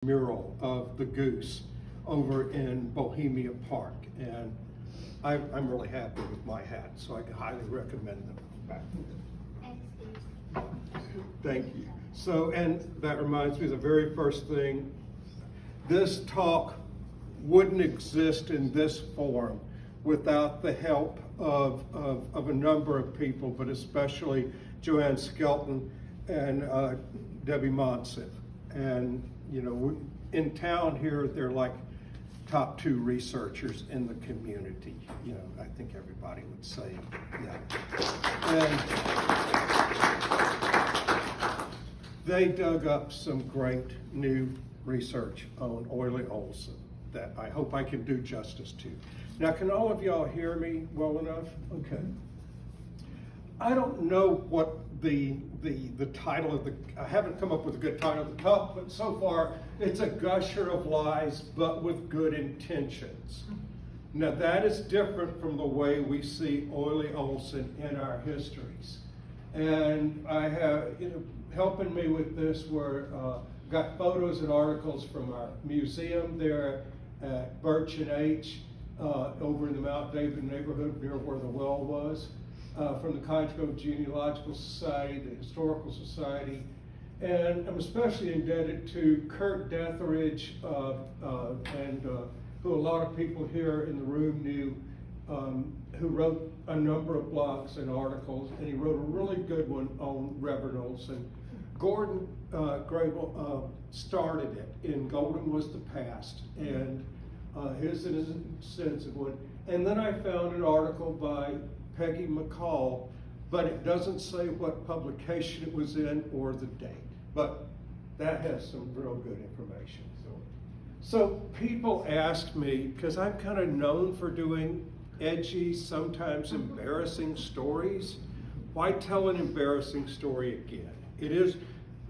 mural of the goose over in Bohemia Park, and I'm really happy with my hat, so I can highly recommend them. Back. Thank you. So, and that reminds me of the very first thing. This talk wouldn't exist in this form without the help of a number of people, but especially Joanne Skelton and Debbie Monsif. And, you know, in town here, they're like top 2 researchers in the community. You know, I think everybody would say, yeah. And they dug up some great new research on Oily Olson that I hope I can do justice to. Now, can all of y'all hear me well enough? Okay. I don't know what the title of I haven't come up with a good title of the talk, but so far it's a gusher of lies, but with good intentions. Now that is different from the way we see Oily Olson in our histories. And I have, helping me with this were, got photos and articles from our museum there at Birch and H, over in the Mount David neighborhood near where the well was. From the Cottage Genealogical Society, the Historical Society, and I'm especially indebted to Kurt Detheridge, and who a lot of people here in the room knew, who wrote a number of blogs and articles, and he wrote a really good one on Reverend Olson. Gordon Grable started it in Golden Was the Past, and his is an extensive one. And then I found an article by Peggy McCall, but it doesn't say what publication it was in or the date, but that has some real good information. So people ask me, because I'm kind of known for doing edgy, sometimes embarrassing stories, why tell an embarrassing story again? It is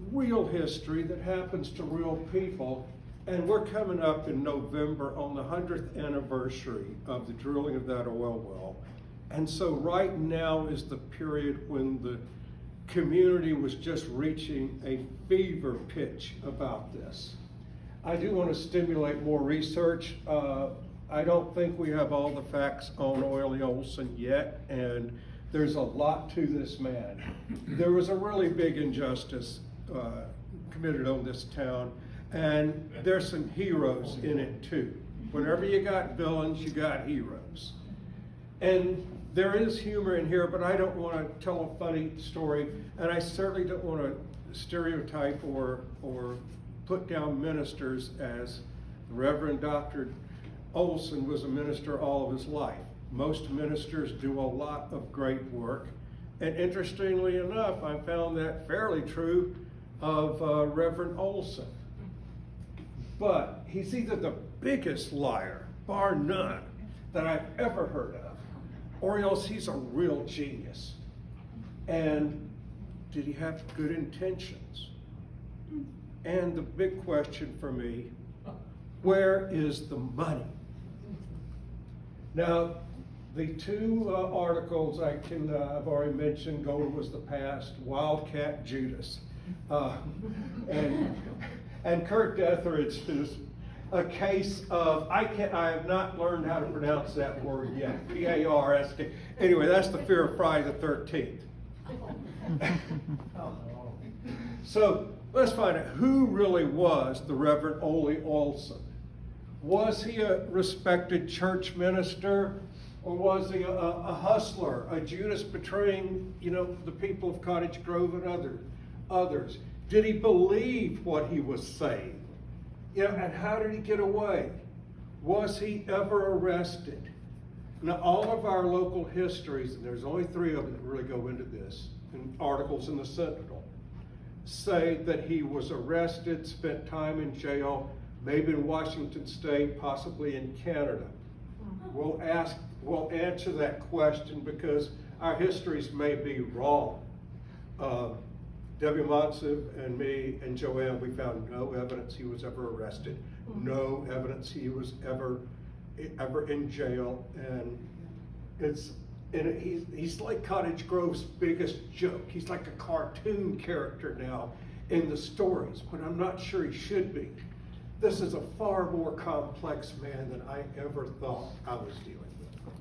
real history that happens to real people, and we're coming up in November on the 100th anniversary of the drilling of that oil well. And so right now is the period when the community was just reaching a fever pitch about this. I do want to stimulate more research. I don't think we have all the facts on Oily Olson yet, and there's a lot to this man. There was a really big injustice committed on this town, and there's some heroes in it too. Whenever you got villains, you got heroes. And there is humor in here, but I don't want to tell a funny story, and I certainly don't want to stereotype or put down ministers as Reverend Dr. Olson was a minister all of his life. Most ministers do a lot of great work, and interestingly enough, I found that fairly true of Reverend Olson. But he's either the biggest liar, bar none, that I've ever heard of, or else he's a real genius. And did he have good intentions? And the big question for me, where is the money? Now, the 2 articles I've already mentioned, Golden Was the Past, Wildcat Judas. And Kurt Detheridge is a case of, I have not learned how to pronounce that word yet, P-A-R-S-K. Anyway, that's the fear of Friday the 13th. So let's find out who really was the Reverend Oily Olson. Was he a respected church minister, or was he a hustler, a Judas betraying, the people of Cottage Grove and others? Did he believe what he was saying? And how did he get away? Was he ever arrested? Now, all of our local histories, and there's only 3 of them that really go into this, and articles in the Sentinel, say that he was arrested, spent time in jail, maybe in Washington State, possibly in Canada. We'll answer that question because our histories may be wrong. Debbie Monsif and me and Joanne, we found no evidence he was ever arrested, no evidence he was ever in jail, and he's like Cottage Grove's biggest joke. He's like a cartoon character now in the stories, but I'm not sure he should be. This is a far more complex man than I ever thought I was dealing with.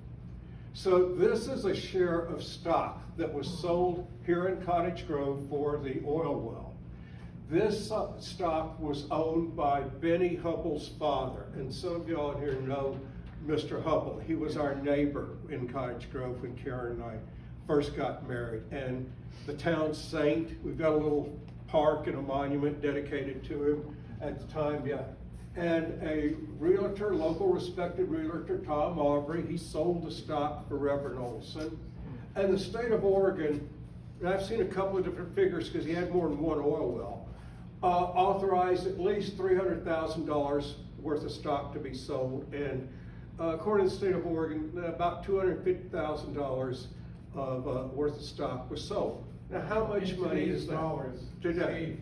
So this is a share of stock that was sold here in Cottage Grove for the oil well. This stock was owned by Benny Hubbell's father, and some of y'all in here know Mr. Hubbell. He was our neighbor in Cottage Grove when Karen and I first got married. And the town saint, we've got a little park and a monument dedicated to him at the time, yeah. And a realtor, local respected realtor, Tom Aubrey, he sold the stock for Reverend Olson. And the state of Oregon, and I've seen a couple of different figures because he had more than one oil well, authorized at least $300,000 worth of stock to be sold. And according to the state of Oregon, about $250,000 of worth of stock was sold. Now, how much money is that today?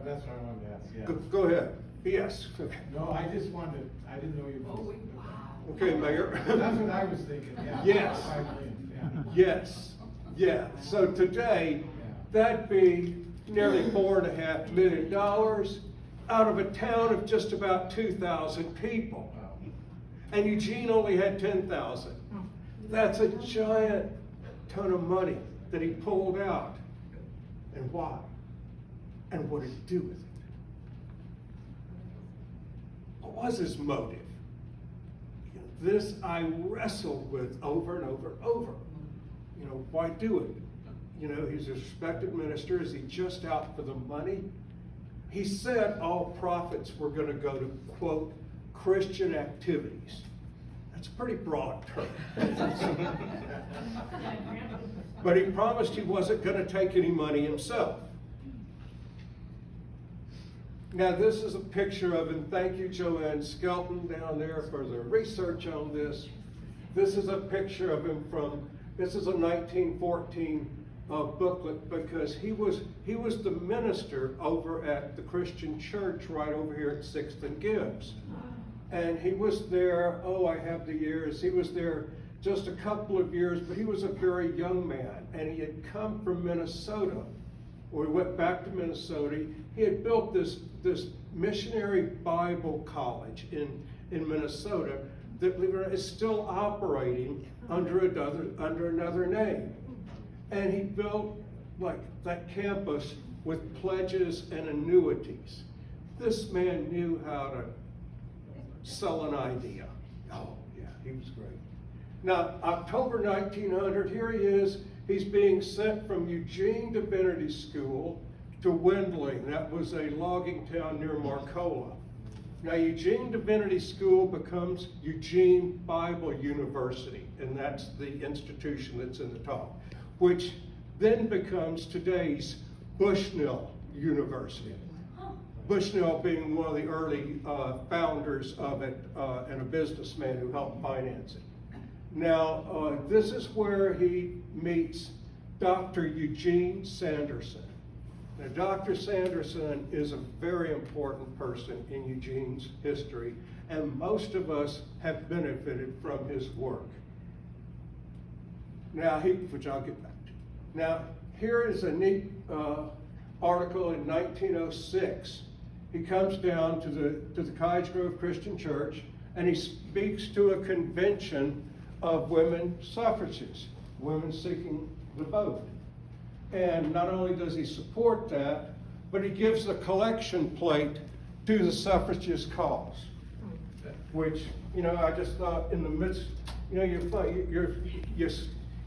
That's what I wanted to ask, yeah. Go ahead. Yes. No, I just wanted, I didn't know you were. Wow. Okay, Mayor. That's what I was thinking, yeah. Yes. 5 million, yeah. Yes. Yeah. So today, that'd be nearly $4.5 million out of a town of just about 2,000 people. Wow. And Eugene only had 10,000. That's a giant ton of money that he pulled out. And why? And what did he do with it? What was his motive? This I wrestled with over and over and over. Why do it? He's a respected minister. Is he just out for the money? He said all profits were going to go to, quote, Christian activities. That's a pretty broad term. But he promised he wasn't going to take any money himself. Now, this is a picture of him. Thank you, Joanne Skelton, down there for the research on this. This is a picture of him this is a 1914 booklet, because he was the minister over at the Christian church right over here at 6th and Gibbs. And he was there, I have the years, he was there just a couple of years, but he was a very young man, and he had come from Minnesota. When we went back to Minnesota, he had built this missionary Bible college in Minnesota that, believe it or not, is still operating under another name. And he built like that campus with pledges and annuities. This man knew how to sell an idea. Oh yeah, he was great. Now, October 1900, here he is. He's being sent from Eugene Divinity School to Windling. That was a logging town near Marcola. Now, Eugene Divinity School becomes Eugene Bible University, and that's the institution that's in the top, which then becomes today's Bushnell University. Bushnell being one of the early founders of it and a businessman who helped finance it. Now, this is where he meets Dr. Eugene Sanderson. Now, Dr. Sanderson is a very important person in Eugene's history, and most of us have benefited from his work. Now, which I'll get back to. Now, here is a neat article in 1906. He comes down to the Cottage Grove Christian Church, and he speaks to a convention of women suffragists, women seeking the vote. And not only does he support that, but he gives a collection plate to the suffragist cause, which, I just thought in the midst, you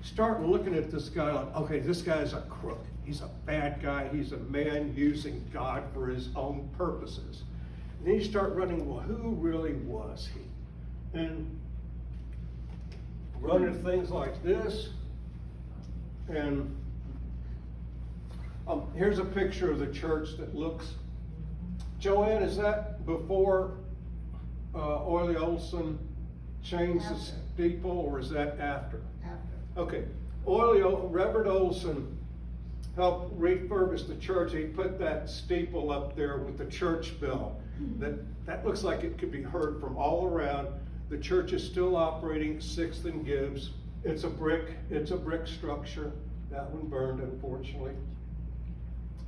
start looking at this guy like, okay, this guy's a crook. He's a bad guy. He's a man using God for his own purposes. And then you start running, well, who really was he? And run into things like this, and here's a picture of the church that looks. Joanne, is that before Olson changed the steeple, or is that after? After. Okay. Reverend Olson helped refurbish the church. He put that steeple up there with the church bell. That looks like it could be heard from all around. The church is still operating 6th and Gibbs. It's a brick structure. That one burned, unfortunately.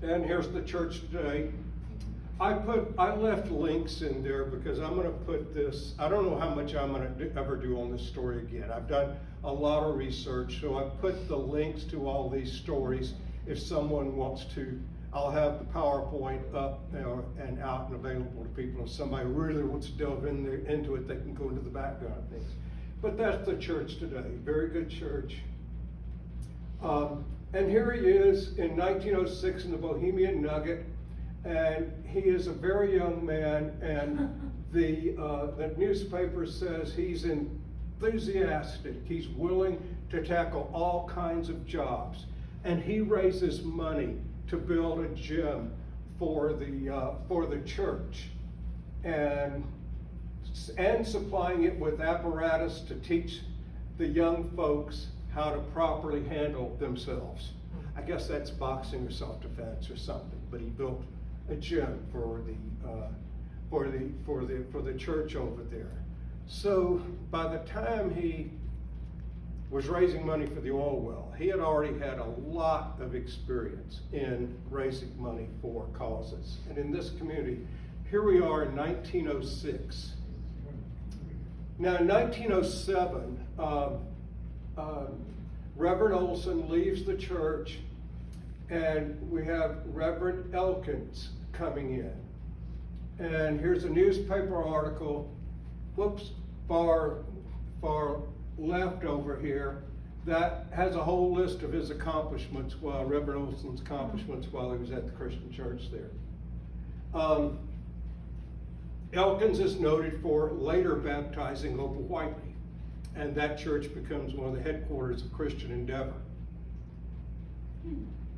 And here's the church today. I left links in there because I'm gonna put this, I don't know how much I'm gonna ever do on this story again. I've done a lot of research, so I put the links to all these stories. If someone wants to, I'll have the PowerPoint up and out and available to people. If somebody really wants to delve into it, they can go into the background of things. But that's the church today, very good church. And here he is in 1906 in the Bohemian Nugget, and he is a very young man, and the newspaper says he's enthusiastic, he's willing to tackle all kinds of jobs, and he raises money to build a gym for the church, and supplying it with apparatus to teach the young folks how to properly handle themselves. I guess that's boxing or self-defense or something, but he built a gym for the church over there. So by the time he was raising money for the oil well, he had already had a lot of experience in raising money for causes. And in this community, here we are in 1906. Now in 1907, Reverend Olson leaves the church, and we have Reverend Elkins coming in. And here's a newspaper article, far left over here, that has a whole list of his accomplishments, Reverend Olson's accomplishments while he was at the Christian church there. Elkins is noted for later baptizing Opal Whiteley, and that church becomes one of the headquarters of Christian Endeavor.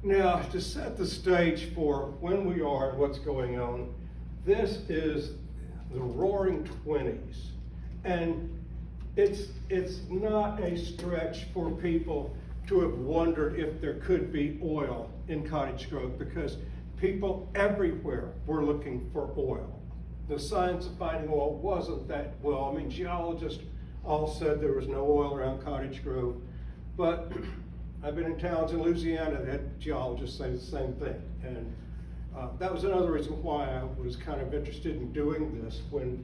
Now, to set the stage for when we are and what's going on, this is the Roaring '20s, and it's not a stretch for people to have wondered if there could be oil in Cottage Grove, because people everywhere were looking for oil. The science of finding oil wasn't that well. I mean, geologists all said there was no oil around Cottage Grove, but I've been in towns in Louisiana that had geologists say the same thing. And that was another reason why I was kind of interested in doing this when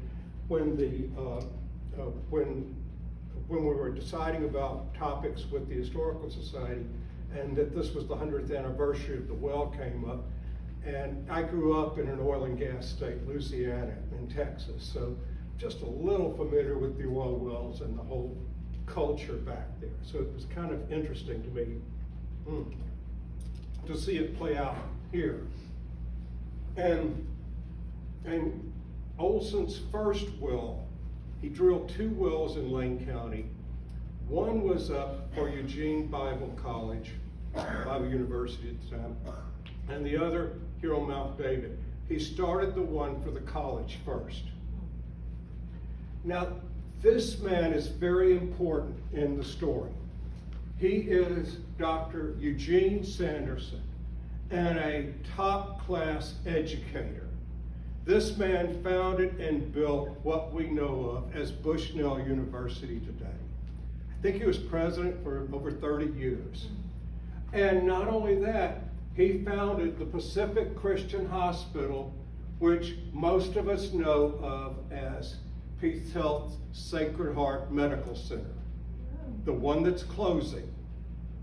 we were deciding about topics with the Historical Society, and that this was the 100th anniversary of the well came up. And I grew up in an oil and gas state, Louisiana and Texas, so just a little familiar with the oil wells and the whole culture back there. So it was kind of interesting to me to see it play out here. And Olson's first well, he drilled 2 wells in Lane County. One was up for Eugene Bible College, Bible University at the time, and the other here on Mount David. He started the one for the college first. Now, this man is very important in the story. He is Dr. Eugene Sanderson, and a top-class educator. This man founded and built what we know of as Bushnell University today. I think he was president for over 30 years. And not only that, he founded the Pacific Christian Hospital, which most of us know of as Peace Health Sacred Heart Medical Center. The one that's closing,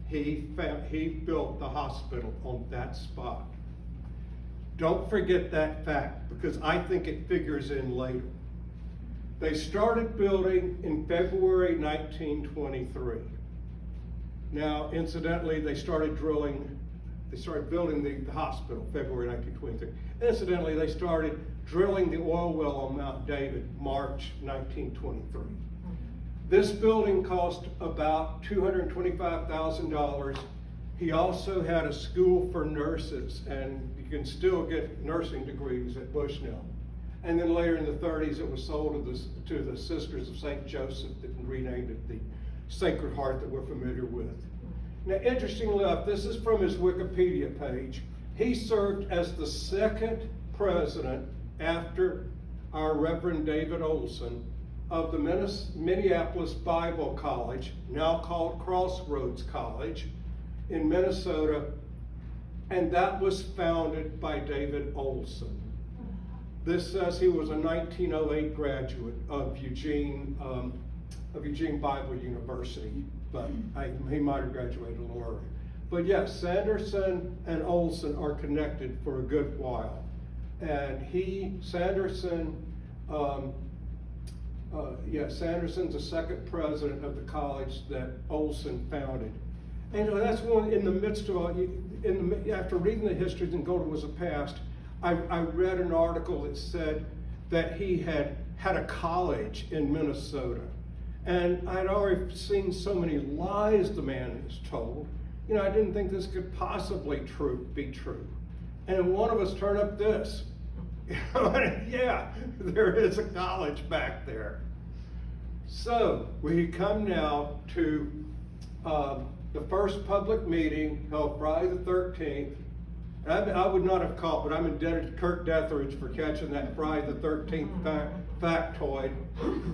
he built the hospital on that spot. Don't forget that fact, because I think it figures in later. They started building in February 1923. Now, incidentally, they started building the hospital February 1923. Incidentally, they started drilling the oil well on Mount David March 1923. This building cost about $225,000. He also had a school for nurses, and you can still get nursing degrees at Bushnell. And then later in the 30s, it was sold to the Sisters of St. Joseph that renamed it the Sacred Heart that we're familiar with. Now, interestingly enough, this is from his Wikipedia page. He served as the 2nd president after our Reverend David Olson of the Minneapolis Bible College, now called Crossroads College, in Minnesota, and that was founded by David Olson. This says he was a 1908 graduate of Eugene Bible University, but he might have graduated a little earlier. But yes, Sanderson and Olson are connected for a good while. And Sanderson's the second president of the college that Olson founded. And that's one in the midst of, after reading the histories and Golden was a past, I read an article that said that he had a college in Minnesota. And I'd already seen so many lies the man has told. I didn't think this could possibly be true. And one of us turned up this. Yeah, there is a college back there. So we come now to the first public meeting held Friday the 13th. And I would not have caught, but I'm indebted to Kurt Detheridge for catching that Friday the 13th factoid.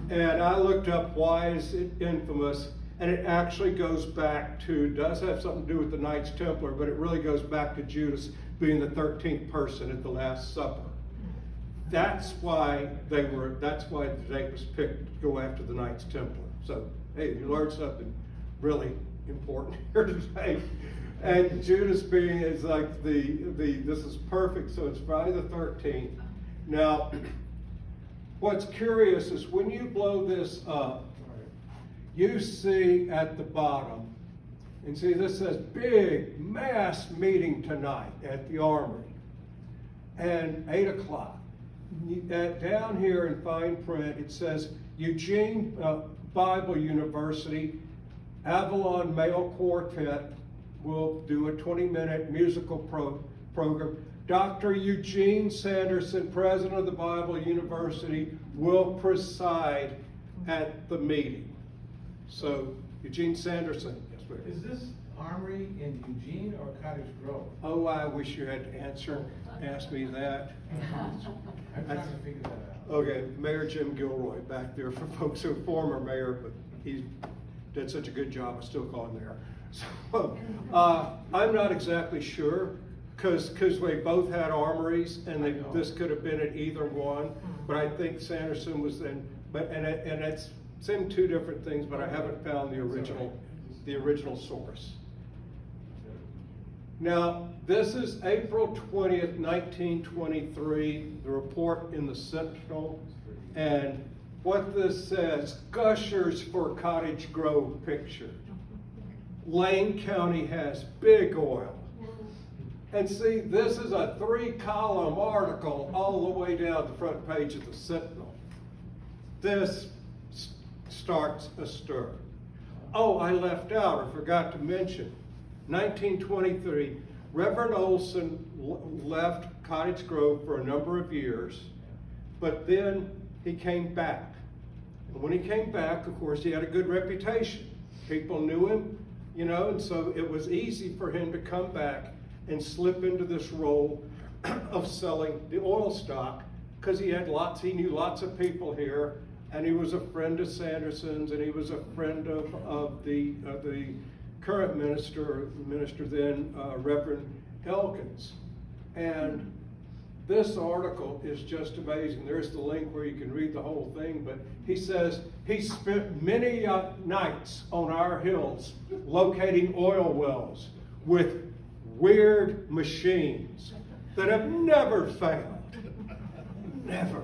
And I looked up why is it infamous, and it actually does have something to do with the Knights Templar, but it really goes back to Judas being the 13th person at the Last Supper. That's why the date was picked to go after the Knights Templar. So, hey, you learned something really important here today. And Judas is like this is perfect, so it's Friday the 13th. Now, what's curious is when you blow this up, you see at the bottom, and see this says big mass meeting tonight at the Armory, and 8 o'clock. Down here in fine print, it says Eugene Bible University, Avalon Male Quartet will do a 20-minute musical program. Dr. Eugene Sanderson, president of the Bible University, will preside at the meeting. So, Eugene Sanderson, yes, sir. Is this Armory in Eugene or Cottage Grove? Oh, I wish you had asked me that. I'm trying to figure that out. Okay, Mayor Jim Gilroy back there for folks who are former mayor, but he did such a good job, I still call him mayor. So, I'm not exactly sure, because they both had armories, and this could have been at either one, but I think Sanderson was in, and it's in two different things, but I haven't found the original source. Now, this is April 20th, 1923, the report in the Sentinel, and what this says, gushers for Cottage Grove picture. Lane County has big oil. And see, this is a 3-column article all the way down the front page of the Sentinel. This starts a stir. Oh, I left out, I forgot to mention, 1923, Reverend Olson left Cottage Grove for a number of years, but then he came back. And when he came back, of course, he had a good reputation. People knew him, and so it was easy for him to come back and slip into this role of selling the oil stock, because he knew lots of people here, and he was a friend of Sanderson's, and he was a friend of the current minister then, Reverend Elkins. And this article is just amazing. There's the link where you can read the whole thing, but he says he spent many nights on our hills locating oil wells with weird machines that have never failed. Never.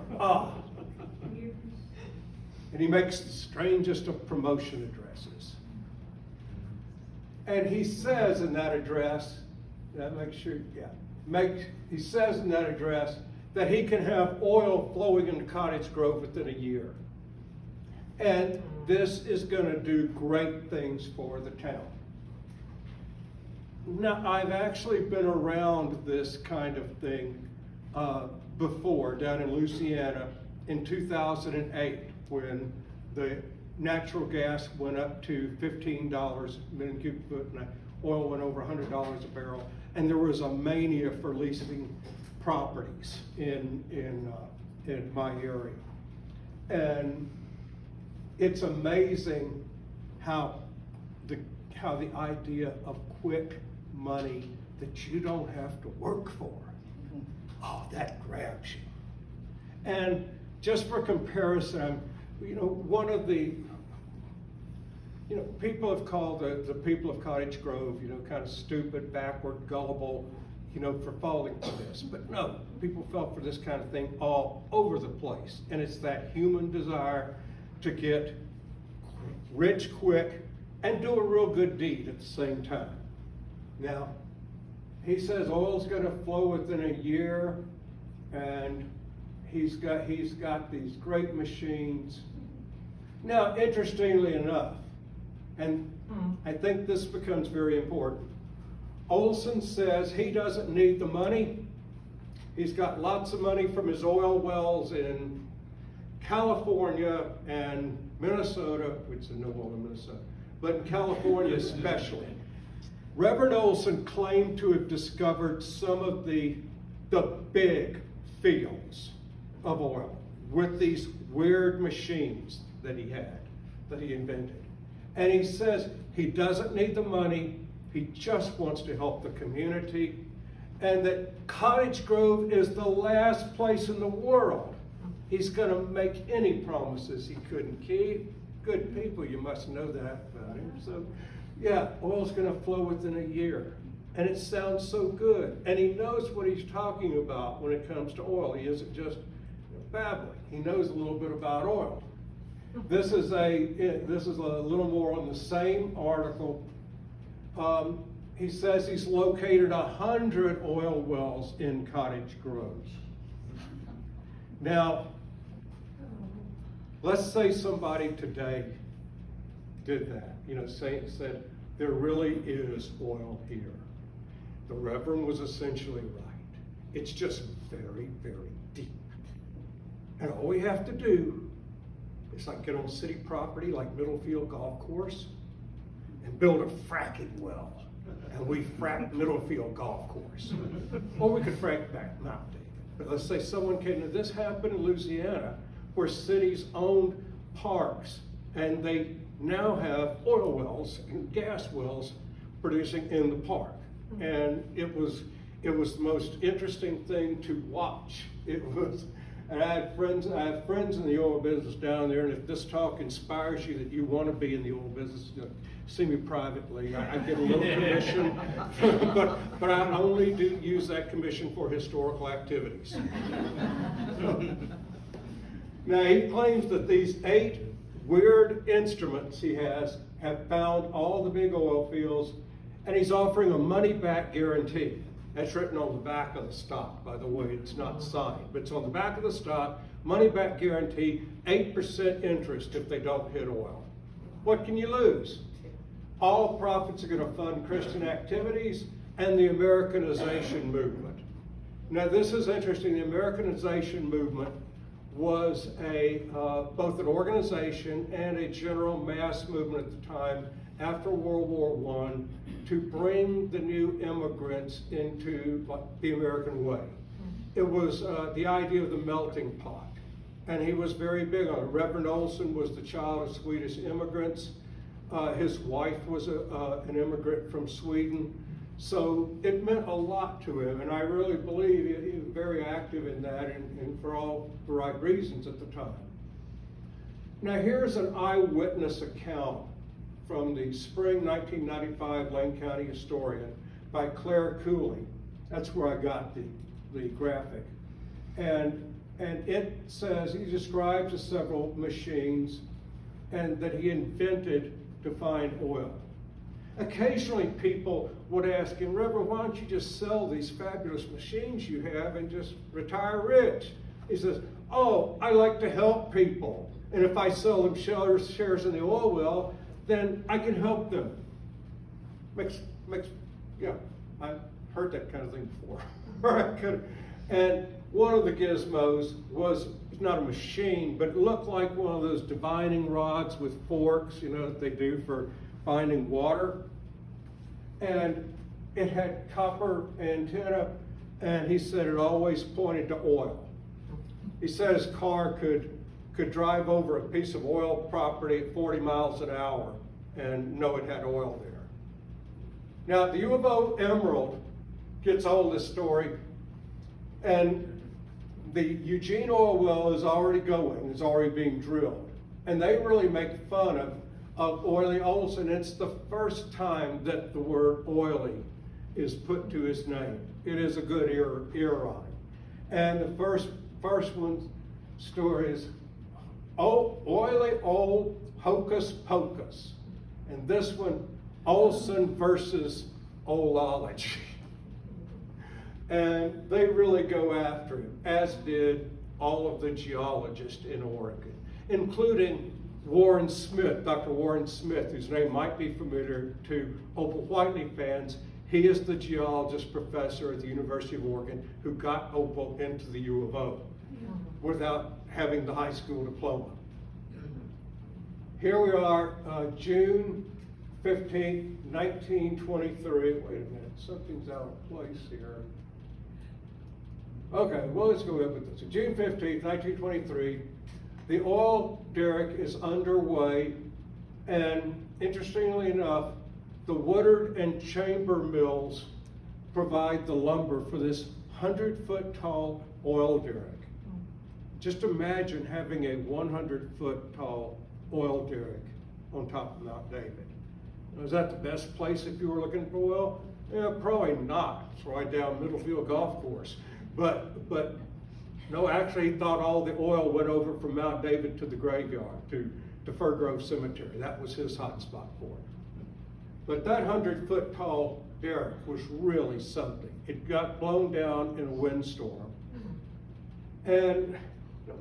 And he makes the strangest of promotion addresses. And he says in that address, he says in that address that he can have oil flowing into Cottage Grove within a year. And this is going to do great things for the town. Now, I've actually been around this kind of thing before, down in Louisiana in 2008, when the natural gas went up to $15 a million cubic foot, and oil went over $100 a barrel, and there was a mania for leasing properties in my area. And it's amazing how the idea of quick money that you don't have to work for, that grabs you. And just for comparison, one of the, people have called the people of Cottage Grove, kind of stupid, backward, gullible, for falling for this. But no, people fell for this kind of thing all over the place. And it's that human desire to get rich quick and do a real good deed at the same time. Now, he says oil's going to flow within a year, and he's got these great machines. Now, interestingly enough, and I think this becomes very important, Olson says he doesn't need the money. He's got lots of money from his oil wells in California and Minnesota, which is no oil in Minnesota, but in California especially. Reverend Olson claimed to have discovered some of the big fields of oil with these weird machines that he invented. And he says he doesn't need the money, he just wants to help the community, and that Cottage Grove is the last place in the world he's going to make any promises he couldn't keep. Good people, you must know that about him. So, yeah, oil's going to flow within a year. And it sounds so good. And he knows what he's talking about when it comes to oil. He isn't just babbling. He knows a little bit about oil. This is a little more on the same article. He says he's located 100 oil wells in Cottage Grove. Now, let's say somebody today did that, said there really is oil here. The Reverend was essentially right. It's just very, very deep. And all we have to do is get on city property like Middlefield Golf Course and build a fracking well. And we frack Middlefield Golf Course. Or we could frack back Mount David. But let's say someone came to this happened in Louisiana, where cities owned parks, and they now have oil wells and gas wells producing in the park. And it was the most interesting thing to watch. And I have friends in the oil business down there, and if this talk inspires you that you want to be in the oil business, see me privately. I get a little commission, but I only do use that commission for historical activities. Now, he claims that these 8 weird instruments he has have found all the big oil fields, and he's offering a money-back guarantee. That's written on the back of the stock, by the way. It's not signed, but it's on the back of the stock, money-back guarantee, 8% interest if they don't hit oil. What can you lose? All profits are going to fund Christian activities and the Americanization movement. Now, this is interesting. The Americanization movement was both an organization and a general mass movement at the time after World War I to bring the new immigrants into the American way. It was the idea of the melting pot, and he was very big on it. Reverend Olson was the child of Swedish immigrants. His wife was an immigrant from Sweden. So it meant a lot to him, and I really believe he was very active in that, and for all the right reasons at the time. Now here's an eyewitness account from the spring 1995 Lane County Historian by Claire Cooley. That's where I got the graphic. And it says, he describes the several machines and that he invented to find oil. Occasionally people would ask him, Reverend, why don't you just sell these fabulous machines you have and just retire rich? He says, oh, I like to help people. And if I sell them shares in the oil well, then I can help them. Yeah, I've heard that kind of thing before. And one of the gizmos was not a machine, but it looked like one of those divining rods with forks, that they do for finding water. And it had copper antenna, and he said it always pointed to oil. He said his car could drive over a piece of oil property at 40 miles an hour and know it had oil there. Now, the U of O Emerald gets all this story, and the Eugene oil well is already going, it's already being drilled. And they really make fun of Oily Olson. It's the first time that the word oily is put to his name. It is a good ear rhyme. And the first one story is, oh, oily old hocus pocus. And this one, Olson versus olology. And they really go after him, as did all of the geologists in Oregon, including Warren Smith, Dr. Warren Smith, whose name might be familiar to Opal Whiteley fans. He is the geologist professor at the University of Oregon who got Opal into the U of O without having the high school diploma. Here we are, June 15th, 1923. Wait a minute, something's out of place here. Okay, well, let's go ahead with this. June 15th, 1923, the oil derrick is underway, and interestingly enough, the Woodard and Chamber mills provide the lumber for this 100-foot tall oil derrick. Just imagine having a 100-foot tall oil derrick on top of Mount David. Now, is that the best place if you were looking for oil? Yeah, probably not. It's right down Middlefield Golf Course. But no, actually he thought all the oil went over from Mount David to the graveyard, to Fir Grove Cemetery. That was his hot spot for it. But that 100-foot tall derrick was really something. It got blown down in a windstorm. And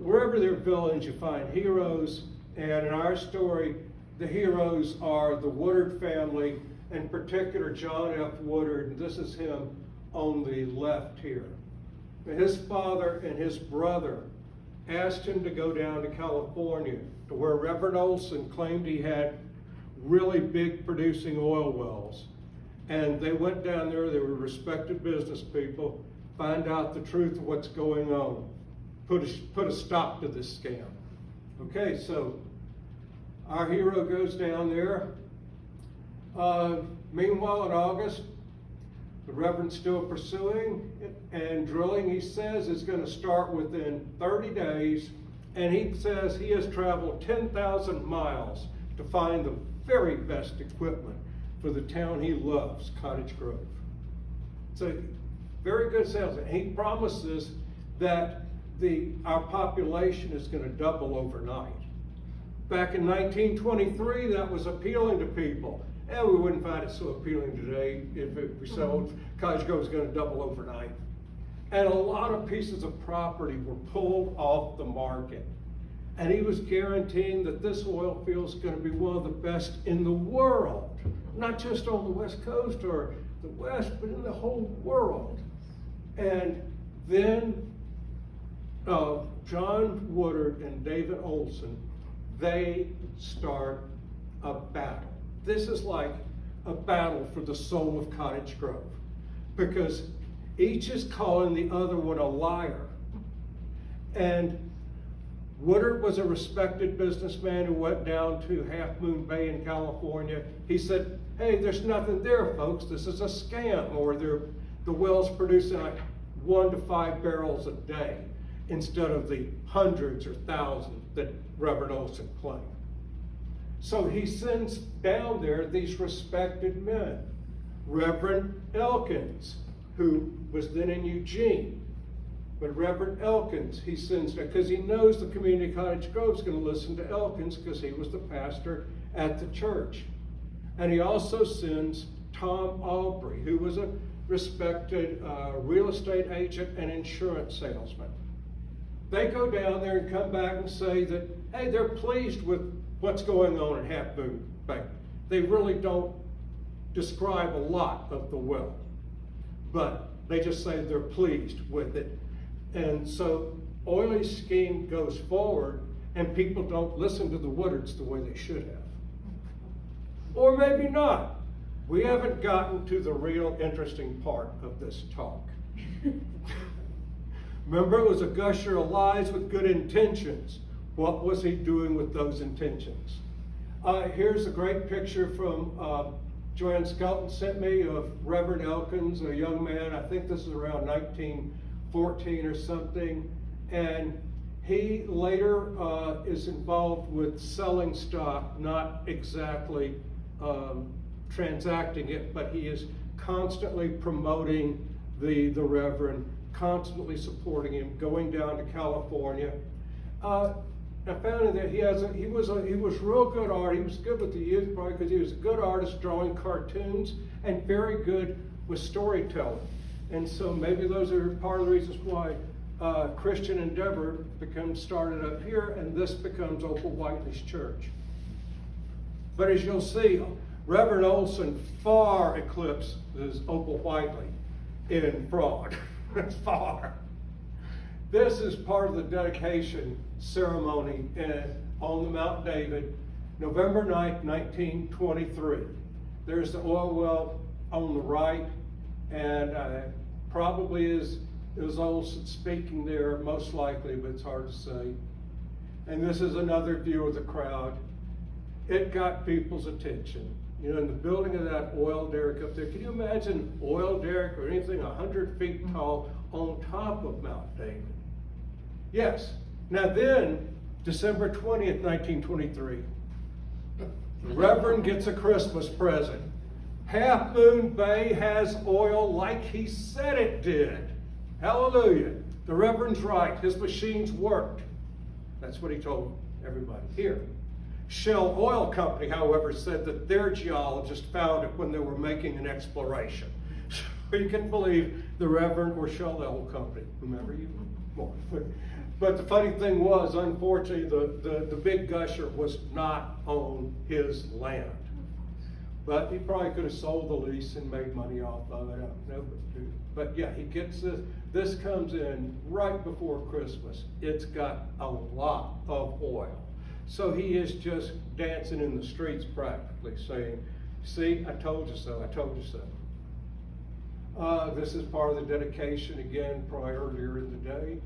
wherever there are villains, you find heroes. And in our story, the heroes are the Woodard family, in particular John F. Woodard, and this is him on the left here. His father and his brother asked him to go down to California, to where Reverend Olson claimed he had really big producing oil wells. And they went down there, they were respected business people, find out the truth of what's going on, put a stop to this scam. Okay, so our hero goes down there. Meanwhile, in August, the Reverend's still pursuing and drilling. He says it's going to start within 30 days, and he says he has traveled 10,000 miles to find the very best equipment for the town he loves, Cottage Grove. So, very good salesman. He promises that our population is going to double overnight. Back in 1923, that was appealing to people. And we wouldn't find it so appealing today if we sold Cottage Grove was going to double overnight. And a lot of pieces of property were pulled off the market. And he was guaranteeing that this oil field is going to be one of the best in the world. Not just on the West Coast or the West, but in the whole world. And then John Woodard and David Olson, they start a battle. This is like a battle for the soul of Cottage Grove, because each is calling the other one a liar. And Woodard was a respected businessman who went down to Half Moon Bay in California. He said, hey, there's nothing there, folks. This is a scam. Or the well's producing like 1 to 5 barrels a day instead of the hundreds or thousands that Reverend Olson claimed. So he sends down there these respected men. Reverend Elkins, who was then in Eugene. But Reverend Elkins, he sends down, because he knows the community of Cottage Grove is going to listen to Elkins because he was the pastor at the church. And he also sends Tom Aubrey, who was a respected real estate agent and insurance salesman. They go down there and come back and say that, hey, they're pleased with what's going on in Half Moon Bay. They really don't describe a lot of the well, but they just say they're pleased with it. And so Oily's scheme goes forward, and people don't listen to the Woodards the way they should have. Or maybe not. We haven't gotten to the real interesting part of this talk. Remember, it was a gusher of lies with good intentions. What was he doing with those intentions? Here's a great picture from Joanne Skelton sent me of Reverend Elkins, a young man. I think this is around 1914 or something. And he later is involved with selling stock, not exactly transacting it, but he is constantly promoting the Reverend, constantly supporting him, going down to California. I found that he was real good art. He was good with the youth, probably because he was a good artist drawing cartoons and very good with storytelling. And so maybe those are part of the reasons why Christian Endeavor becomes started up here, and this becomes Opal Whiteley's church. But as you'll see, Reverend Olson far eclipses Opal Whiteley in fraud. Far. This is part of the dedication ceremony on the Mount David, November 9th, 1923. There's the oil well on the right, and probably is Olson speaking there, most likely, but it's hard to say. And this is another view of the crowd. It got people's attention. You know, in the building of that oil derrick up there, can you imagine oil derrick or anything 100 feet tall on top of Mount David? Yes. Now then, December 20th, 1923, the Reverend gets a Christmas present. Half Moon Bay has oil like he said it did. Hallelujah. The Reverend's right. His machines worked. That's what he told everybody here. Shell Oil Company, however, said that their geologist found it when they were making an exploration. So you can believe the Reverend or Shell Oil Company, whomever you want. But the funny thing was, unfortunately, the big gusher was not on his land. But he probably could have sold the lease and made money off of it. I don't know. But yeah, he gets this. This comes in right before Christmas. It's got a lot of oil. So he is just dancing in the streets practically, saying, see, I told you so, I told you so. This is part of the dedication again, probably earlier in the day.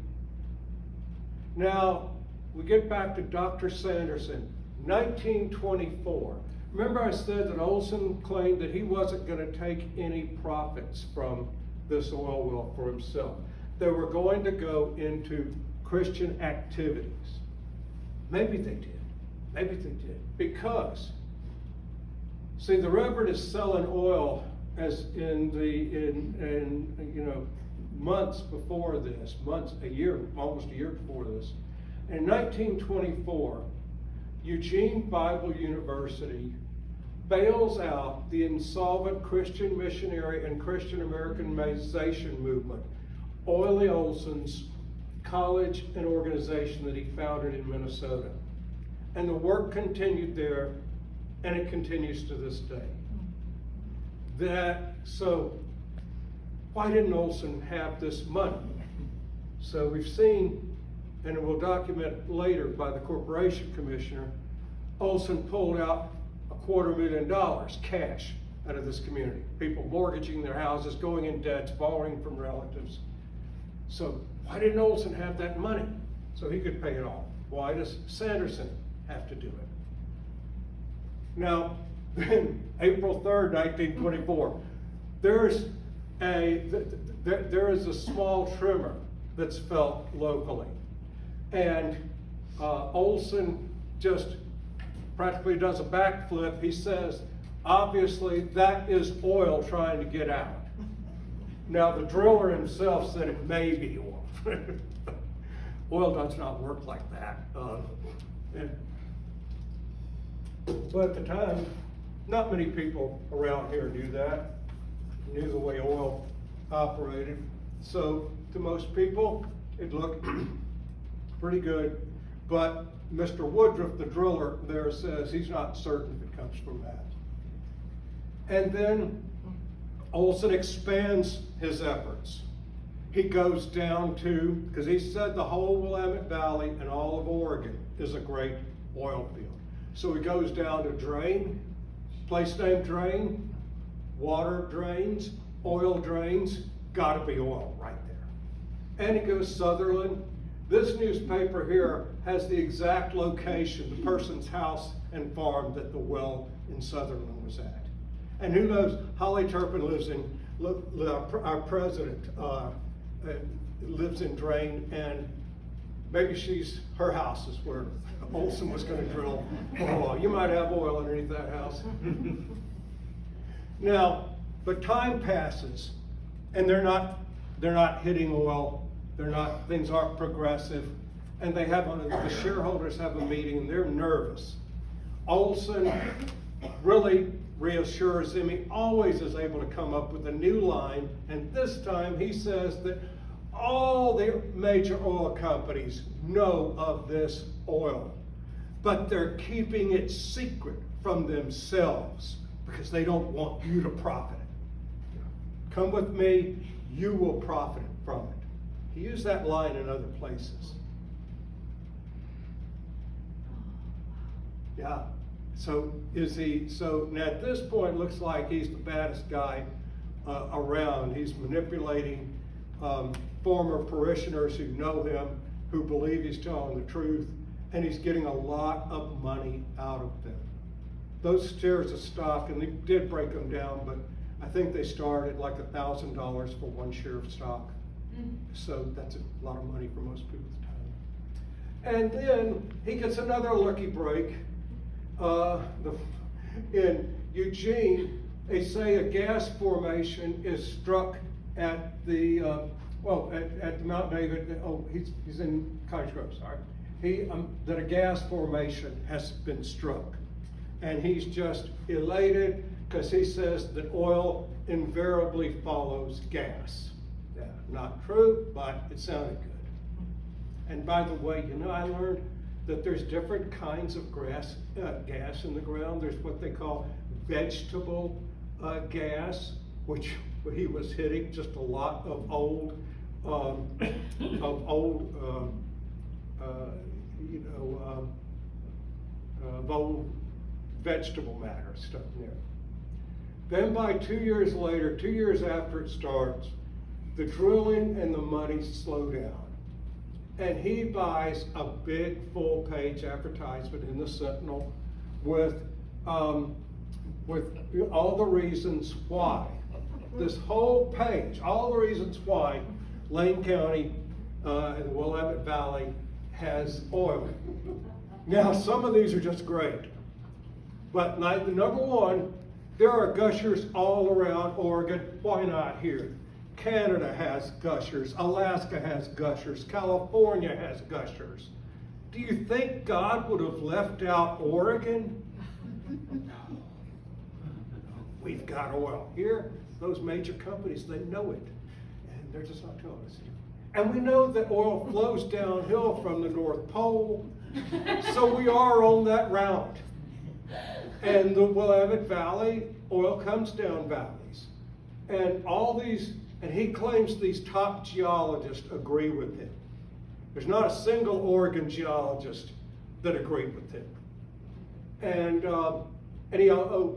Now, we get back to Dr. Sanderson, 1924. Remember I said that Olson claimed that he wasn't going to take any profits from this oil well for himself. They were going to go into Christian activities. Maybe they did. Maybe they did. Because, see, the Reverend is selling oil as months before this, almost a year before this. In 1924, Eugene Bible University bails out the insolvent Christian missionary and Christian Americanization movement, Ole Olson's college and organization that he founded in Minnesota. And the work continued there, and it continues to this day. So why didn't Olson have this money? So we've seen, and we'll document later by the Corporation Commissioner, Olson pulled out $250,000 cash out of this community. People mortgaging their houses, going in debts, borrowing from relatives. So why didn't Olson have that money so he could pay it off? Why does Sanderson have to do it? Now, April 3rd, 1924, there is a small tremor that's felt locally. And Olson just practically does a backflip. He says, obviously, that is oil trying to get out. Now, the driller himself said it may be oil. Oil does not work like that. But at the time, not many people around here knew that, knew the way oil operated. So to most people, it looked pretty good. But Mr. Woodruff, the driller there, says he's not certain if it comes from that. And then Olson expands his efforts. He goes down to, because he said the whole Willamette Valley and all of Oregon is a great oil field. So he goes down to Drain, place name Drain, water drains, oil drains, gotta be oil right there. And he goes Sutherland. This newspaper here has the exact location, the person's house and farm that the well in Sutherland was at. And who knows, Holly Turpin lives in, our president lives in Drain, and maybe her house is where Olson was going to drill for a while. You might have oil underneath that house. Now, but time passes, and they're not hitting oil. Things aren't progressive, and the shareholders have a meeting, and they're nervous. Olson really reassures him. He always is able to come up with a new line, and this time he says that all the major oil companies know of this oil, but they're keeping it secret from themselves because they don't want you to profit it. Come with me, you will profit from it. He used that line in other places. Yeah. So now at this point, looks like he's the baddest guy around. He's manipulating former parishioners who know him, who believe he's telling the truth, and he's getting a lot of money out of them. Those shares of stock, and they did break them down, but I think they started like $1,000 for one share of stock. So that's a lot of money for most people at the time. And then he gets another lucky break. In Eugene, they say a gas formation is struck at the at Mount David. Oh, he's in Cottage Grove. Sorry, that a gas formation has been struck, and he's just elated because he says that oil invariably follows gas. Yeah, not true, but it sounded good. And by the way, I learned that there's different kinds of gas in the ground. There's what they call vegetable gas, which he was hitting just a lot of old vegetable matter stuff in there. Then by 2 years later, 2 years after it starts, the drilling and the money slow down. And he buys a big full-page advertisement in the Sentinel with all the reasons why. This whole page, all the reasons why Lane County and the Willamette Valley has oil. Now, some of these are just great. But the number one, there are gushers all around Oregon. Why not here? Canada has gushers, Alaska has gushers, California has gushers. Do you think God would have left out Oregon? No. We've got oil here. Those major companies, they know it, and they're just not telling us. And we know that oil flows downhill from the North Pole, so we are on that route. And the Willamette Valley, oil comes down valleys. And and he claims these top geologists agree with him. There's not a single Oregon geologist that agreed with him. And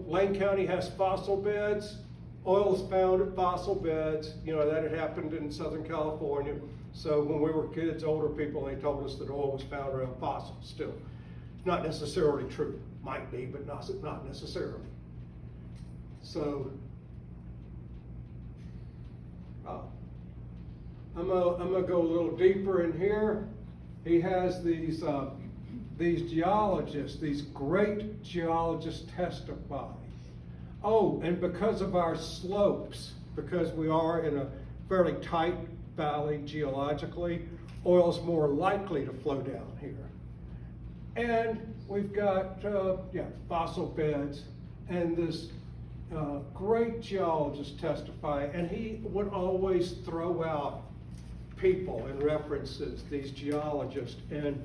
Lane County has fossil beds. Oil is found at fossil beds. That had happened in Southern California. So when we were kids, older people, they told us that oil was found around fossils still. Not necessarily true. Might be, but not necessarily. So, I'm gonna go a little deeper in here. He has these geologists, these great geologists testify. Oh, and because of our slopes, because we are in a fairly tight valley geologically, oil's more likely to flow down here. And we've got fossil beds, and this great geologist testify, and he would always throw out people and references, these geologists. And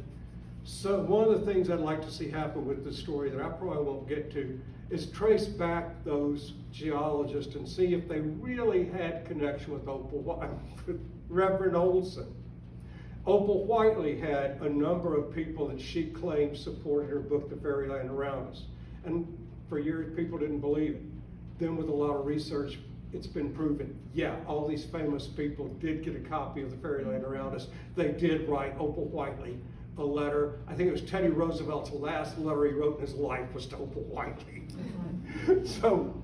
so one of the things I'd like to see happen with this story that I probably won't get to is trace back those geologists and see if they really had connection with Reverend Olson. Opal Whiteley had a number of people that she claimed supported her book, The Fairyland Around Us. And for years, people didn't believe it. Then with a lot of research, it's been proven, all these famous people did get a copy of The Fairyland Around Us. They did write Opal Whiteley a letter. I think it was Teddy Roosevelt's last letter he wrote in his life was to Opal Whiteley. So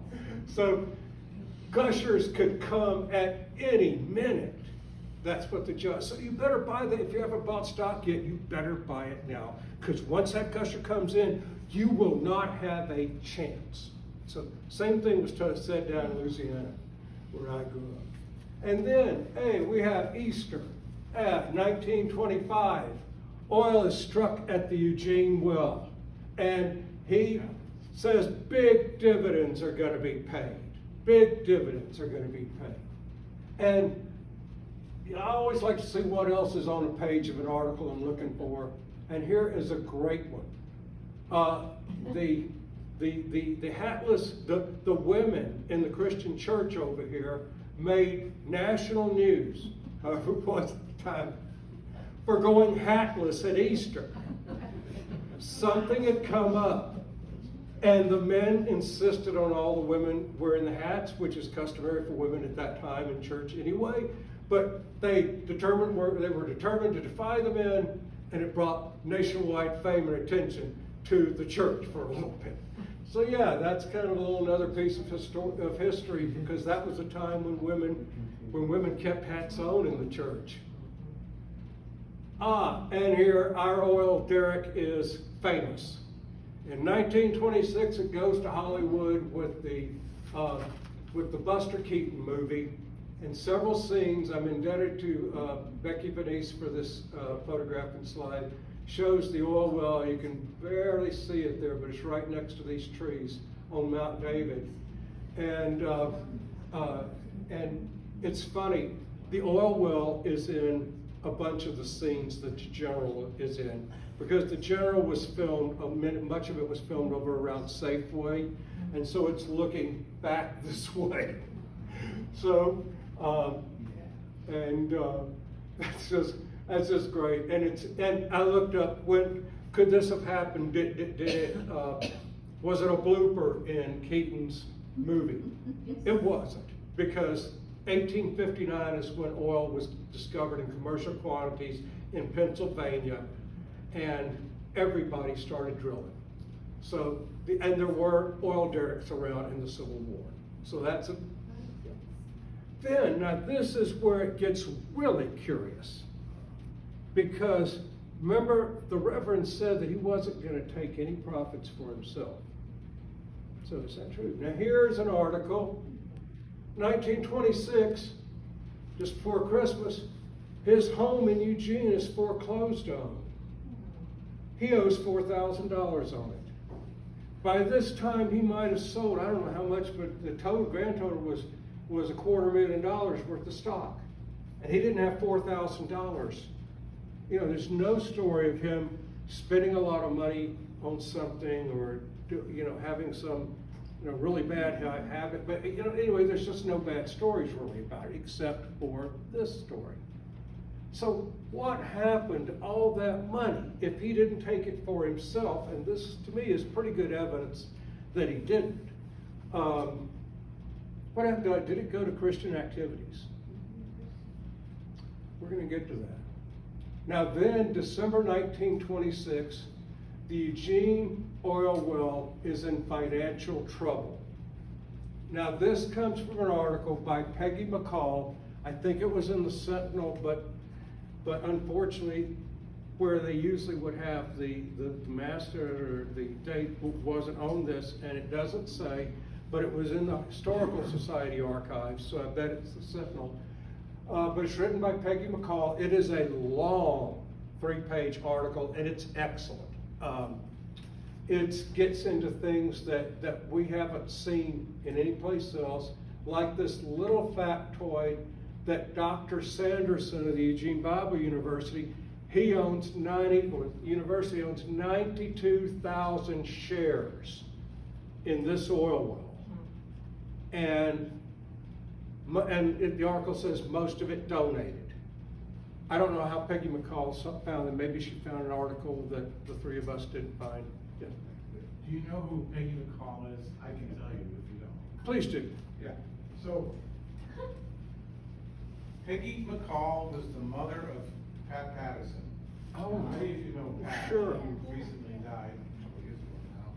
gushers could come at any minute. That's what the judge, so you better buy that. If you haven't bought stock yet, you better buy it now. Because once that gusher comes in, you will not have a chance. So same thing was said down in Louisiana, where I grew up. And then, hey, we have Easter at 1925. Oil is struck at the Eugene well. And he says big dividends are going to be paid. Big dividends are going to be paid. And I always like to see what else is on a page of an article I'm looking for. And here is a great one. The hatless, the women in the Christian church over here made national news, however it was at the time, for going hatless at Easter. Something had come up, and the men insisted on all the women wearing the hats, which is customary for women at that time in church anyway. But they were determined to defy the men, and it brought nationwide fame and attention to the church for a little bit. So yeah, that's kind of another piece of history, because that was a time when women kept hats on in the church. And here our oil derrick is famous. In 1926, it goes to Hollywood with the Buster Keaton movie. In several scenes, I'm indebted to Becky Venice for this photograph and slide. Shows the oil well. You can barely see it there, but it's right next to these trees on Mount David. And it's funny, the oil well is in a bunch of the scenes that the general is in, because the general was filmed, much of it was filmed over around Safeway, and so it's looking back this way. So, that's just great. And I looked up, when could this have happened? Was it a blooper in Keaton's movie? It wasn't, because 1859 is when oil was discovered in commercial quantities in Pennsylvania, and everybody started drilling. So, and there were oil derricks around in the Civil War. So that's it. Then, now this is where it gets really curious. Because remember, the Reverend said that he wasn't going to take any profits for himself. So is that true? Now here's an article, 1926, just before Christmas, his home in Eugene is foreclosed on. He owes $4,000 on it. By this time, he might have sold, I don't know how much, but the grand total was $250,000 worth of stock. And he didn't have $4,000. You know, there's no story of him spending a lot of money on something, or having some really bad habit. But anyway, there's just no bad stories really about it, except for this story. So what happened to all that money if he didn't take it for himself? And this, to me, is pretty good evidence that he didn't. What happened to it? Did it go to Christian activities? We're going to get to that. Now then, December 1926, the Eugene oil well is in financial trouble. Now this comes from an article by Peggy McCall. I think it was in the Sentinel, but unfortunately, where they usually would have the master or the date wasn't on this, and it doesn't say, but it was in the Historical Society archives, so I bet it's the Sentinel. But it's written by Peggy McCall. It is a long 3-page article, and it's excellent. It gets into things that we haven't seen in any place else, like this little factoid that Dr. Sanderson of the Eugene Bible University, university owns 92,000 shares in this oil well. And the article says most of it donated. I don't know how Peggy McCall found it. Maybe she found an article that the three of us didn't find. Yeah. Do you know who Peggy McCall is? I can tell you if you don't. Please do. Yeah. So, Peggy McCall was the mother of Pat Patterson. Oh, many of you know Pat. Sure. He recently died a couple years ago now.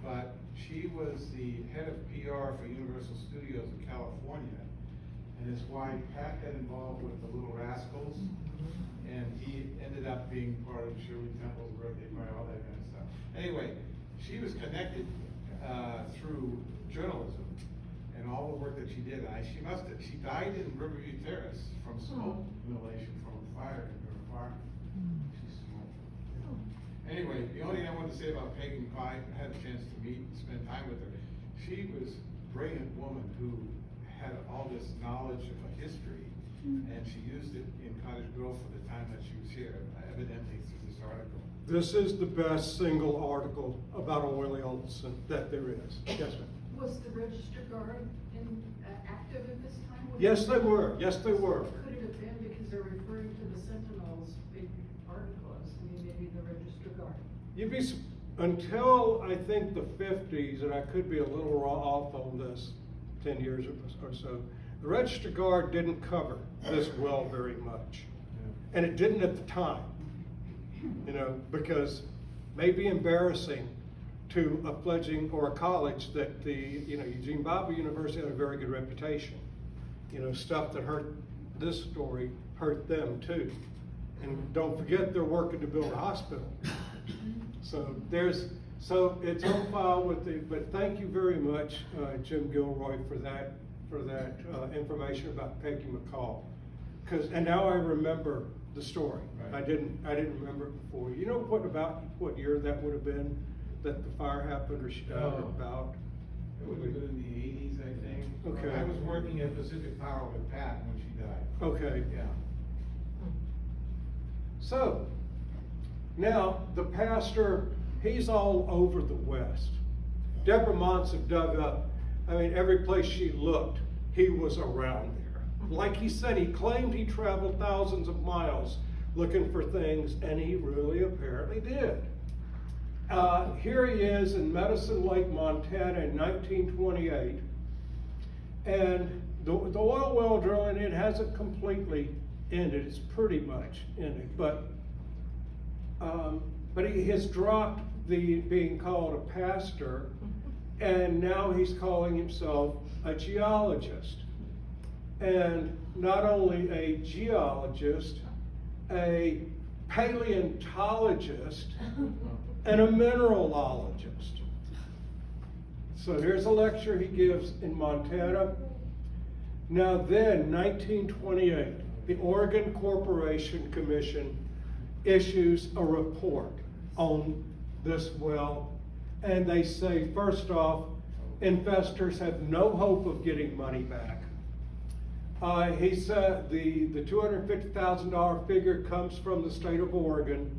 But she was the head of PR for Universal Studios in California. and his wife Pat got involved with the Little Rascals, and he ended up being part of Shirley Temple's birthday party, all that kind of stuff. Anyway, she was connected through journalism and all the work that she did. She died in Riverview Terrace from smoke inhalation from a fire in her apartment. She smoked. Anyway, the only thing I wanted to say about Peggy Pye, I had a chance to meet and spend time with her. She was a brilliant woman who had all this knowledge of a history, and she used it in Cottage Grove for the time that she was here, evidently through this article. This is the best single article about Oily Olson that there is. Yes, ma'am. Was the Register Guard active at this time? Yes, they were. Yes, they were. Could it have been because they're referring to the Sentinel's big articles? I mean, maybe the Register Guard. You'd be, until I think the 50s, and I could be a little off on this, 10 years or so, the Register Guard didn't cover this well very much. And it didn't at the time, you know, because it may be embarrassing to a fledgling or a college that Eugene Bible University had a very good reputation. You know, stuff that hurt this story hurt them too. And don't forget they're working to build a hospital. So it's on file with but thank you very much, Jim Gilroy, for that information about Peggy McCall. And now I remember the story. Right. I didn't remember it before. You know what year that would have been that the fire happened, or about? It would have been in the 80s, I think. Okay. I was working at Pacific Power with Pat when she died. Okay. Yeah. So, now the pastor, he's all over the West. Deborah Monson dug up, I mean, every place she looked, he was around there. Like he said, he claimed he traveled thousands of miles looking for things, and he really apparently did. Here he is in Medicine Lake, Montana in 1928, and the oil well drilling, it hasn't completely ended. It's pretty much ended, but he has dropped the being called a pastor, and now he's calling himself a geologist. And not only a geologist, a paleontologist, and a mineralologist. So here's a lecture he gives in Montana. Now then, 1928, the Oregon Corporation Commission issues a report on this well, and they say, first off, investors have no hope of getting money back. He said the $250,000 figure comes from the state of Oregon.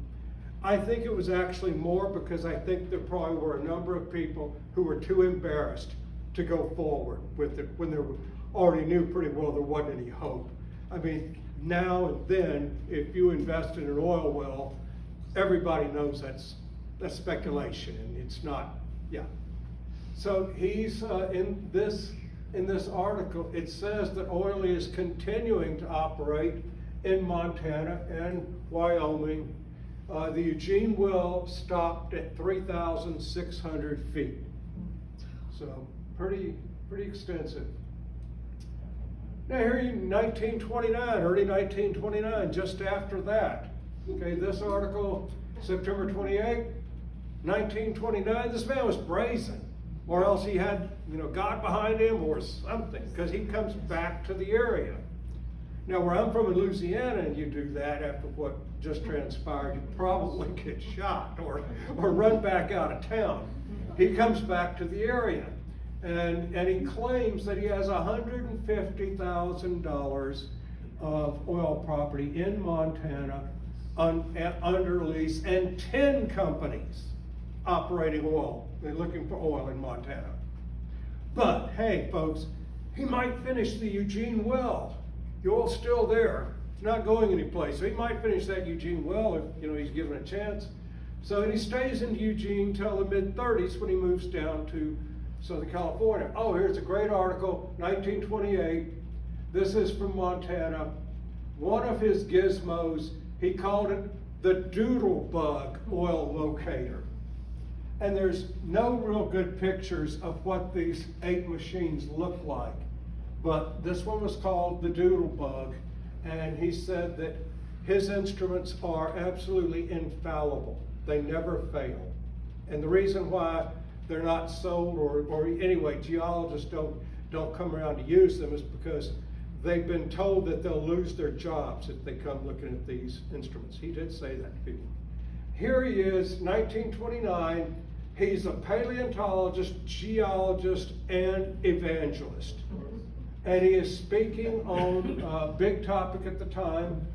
I think it was actually more, because I think there probably were a number of people who were too embarrassed to go forward with it when they already knew pretty well there wasn't any hope. I mean, now and then, if you invest in an oil well, everybody knows that's speculation, and it's not, yeah. So he's in this article, it says that Oily is continuing to operate in Montana and Wyoming. The Eugene well stopped at 3,600 feet. So pretty extensive. Now here in 1929, early 1929, just after that, okay, this article, September 28, 1929, this man was brazen, or else he had, God behind him or something, because he comes back to the area. Now, where I'm from in Louisiana, and you do that after what just transpired, you probably get shot or run back out of town. He comes back to the area, and he claims that he has $150,000 of oil property in Montana under lease, and 10 companies operating oil. They're looking for oil in Montana. But hey, folks, he might finish the Eugene well. The oil's still there. It's not going anyplace. So he might finish that Eugene well if he's given a chance. So he stays in Eugene till the mid-30s when he moves down to Southern California. Oh, here's a great article, 1928. This is from Montana. One of his gizmos, he called it the doodle bug oil locator. And there's no real good pictures of what these 8 machines look like. But this one was called the Doodle Bug, and he said that his instruments are absolutely infallible. They never fail. And the reason why they're not sold, or anyway, geologists don't come around to use them, is because they've been told that they'll lose their jobs if they come looking at these instruments. He did say that to people. Here he is, 1929. He's a paleontologist, geologist, and evangelist. And he is speaking on a big topic at the time,